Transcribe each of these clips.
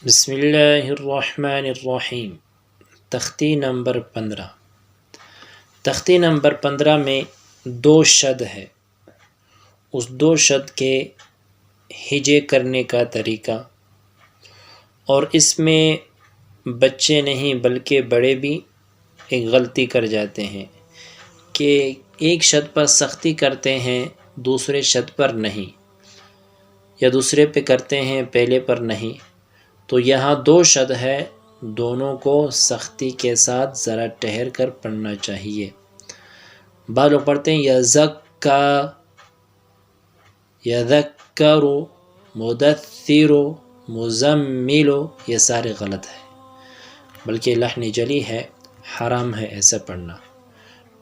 بسم اللہ الرحمن الرحیم۔ تختی نمبر 15۔ تختی نمبر 15 میں 2 شد ہے۔ اس 2 شد کے ہجے کرنے کا طریقہ، اور اس میں بچے نہیں بلکہ بڑے بھی ایک غلطی کر جاتے ہیں کہ ایک شد پر سختی کرتے ہیں دوسرے شد پر نہیں، یا دوسرے پہ کرتے ہیں پہلے پر نہیں۔ تو یہاں 2 شد ہے، دونوں کو سختی کے ساتھ ذرا ٹھہر کر پڑھنا چاہیے۔ بعض لوگ پڑھتے ہیں یزکا، یذکر، مدثر، مزمل، یہ سارے غلط ہے، بلکہ لحن جلی ہے، حرام ہے ایسا پڑھنا۔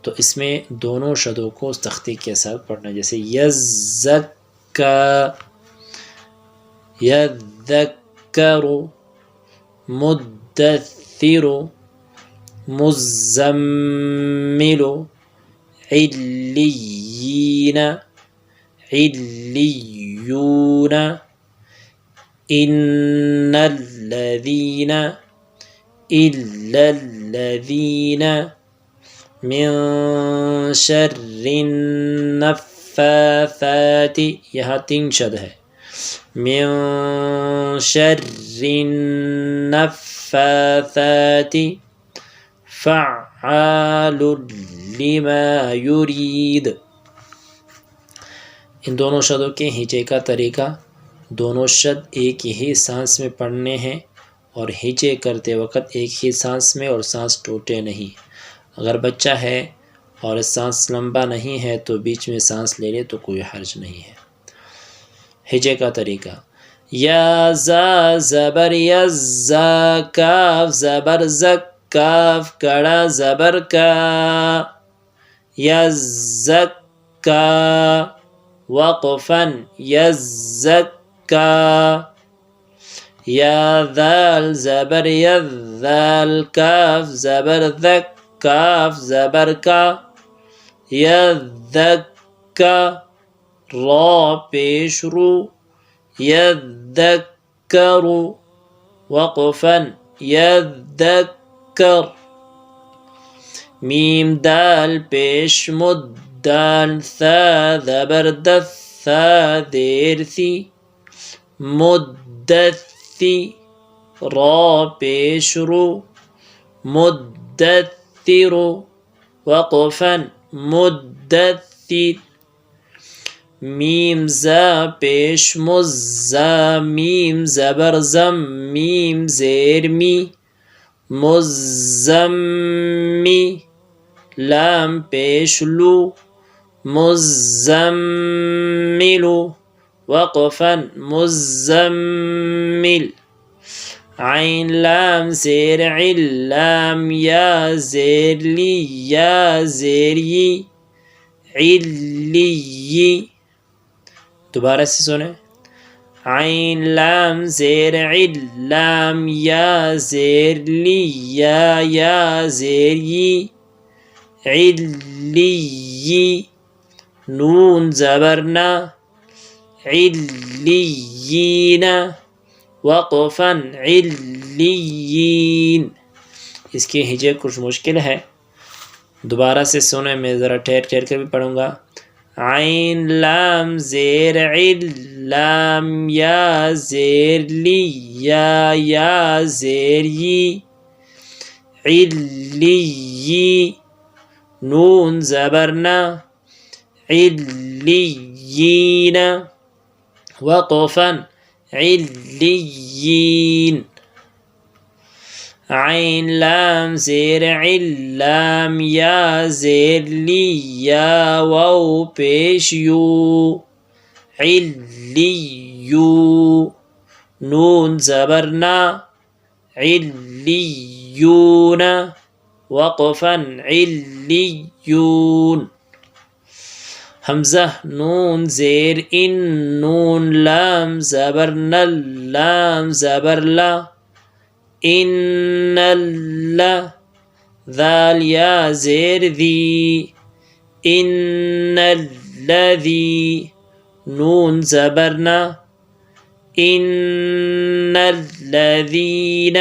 تو اس میں دونوں شدوں کو سختی کے ساتھ پڑھنا، جیسے یزکا، یذکر، مدثر، مزمل، علیین، علیون، ان الذین، الا الذین، من شر النفاثات، یہاں 3 شد ہے، من شر النفاثات، فعال لما يريد۔ ان دونوں شدوں کے ہجے کا طریقہ، دونوں شد ایک ہی سانس میں پڑھنے ہیں، اور ہجے کرتے وقت ایک ہی سانس میں، اور سانس ٹوٹے نہیں۔ اگر بچہ ہے اور سانس لمبا نہیں ہے تو بیچ میں سانس لے لے تو کوئی حرج نہیں ہے۔ ہجے کا طریقہ، یا زا زبر یزا، کاف زبر زک، کاف کڑا زبر کا، یزکا، وقفاً یزکا، یا ذال زبر یذال، کاف زبر ذک، کاف زبر کا، یذکا، را پیش رو، یذکر، وقفاً یذکر، میم دال پیش مد، دال ثا زبر دث، ثا دیر ثی، مدثی، را پیش رو، مدثر، وقفاً مدثر، میم زا پیش مز، زا میم زبر زم، میم زیر می، مزمی، لام پیش لو، مزمل، وقفاً مزمل، عین لام زیر عل، لام یا زیر لی، یا زیر یی، علی، دوبارہ سے سنیں، عین لام زیر عل، لام یا زیر لی، یا زیر یی، علی، نون زبر نا، علیین، وقفاً علیین۔ اس کی ہجے کچھ مشکل ہے، دوبارہ سے سنیں، میں ذرا ٹھہر کر بھی پڑھوں گا۔ عین لام زیر عل، لام یا زیر لی، یا زیر یی، علی، نون زبر نا، علیین، وقفاً علیین، عین لام زیر عل، لام یا زیر لی، یا واو پیش یو، علیو، نون زبر نا، علیون، وقفاً علیون، حمزہ نون زیر ان، نون لام زبر نل، لام زبر لا، ان اللہ، ذال یا زیر ذی، ان الذی، نون زبر نا، ان الذین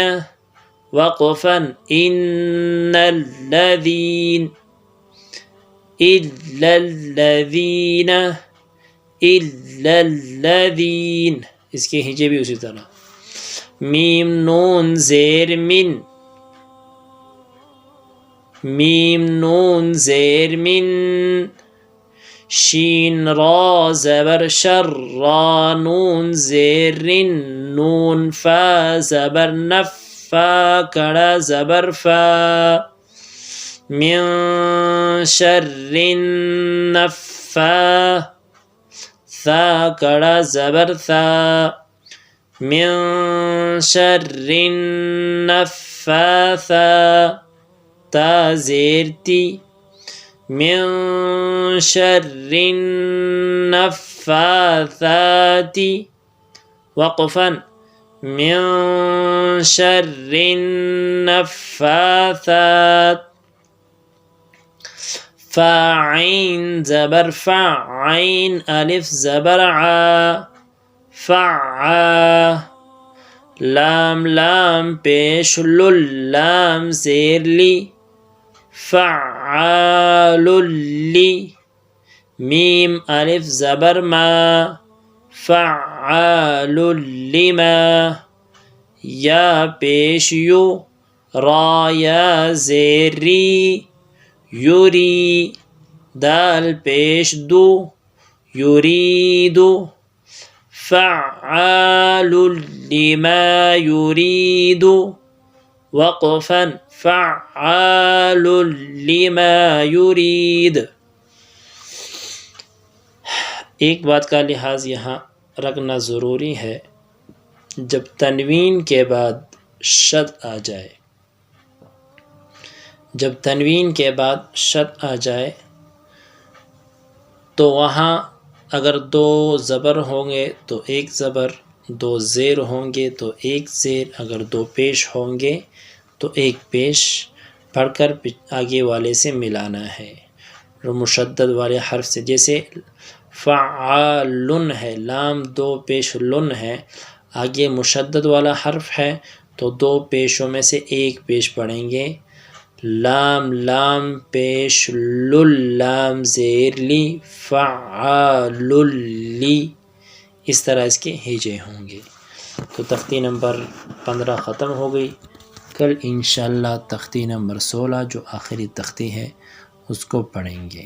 وقفا ان الذین الا الذین الا الذین، اس کے ہجے بھی اسی طرح. میم نون زیر من، میم نون زیر من. شین را زبر شر، را نون زیر رن، نون فا زبر نف، فا کڑا زبر فا. من شر النفا، ثا کڑا زبر ثا. من شر النفاثا، تا زیر تی. من شر النفاثات وقفا من شر النفاثات. فاعین زبر فا، عین الف زبر عا، فعا. لام لام پیش لل، لام زیر لی، فعال لی. میم الف زبر ما، فعال لما. یا پیش یو، را یا زیر ری، یوری. دال پیش دو، یریدو. فعال لما يريد وقفا فعال لما يريد. ایک بات کا لحاظ یہاں رکھنا ضروری ہے، جب تنوین کے بعد شد آ جائے، جب تنوین کے بعد شد آ جائے تو وہاں اگر دو زبر ہوں گے تو ایک زبر، دو زیر ہوں گے تو ایک زیر، اگر دو پیش ہوں گے تو ایک پیش پڑھ کر آگے والے سے ملانا ہے، جو مشدد والے حرف سے. جیسے فعال ہے، لام دو پیش لن ہے، آگے مشدد والا حرف ہے تو دو پیشوں میں سے ایک پیش پڑھیں گے. لام لام پیش لل، لام زیر لی، فعال لی. اس طرح اس کے ہجے ہوں گے. تو تختی نمبر 15 ختم ہو گئی. کل انشاءاللہ تختی نمبر 16 جو آخری تختی ہے اس کو پڑھیں گے.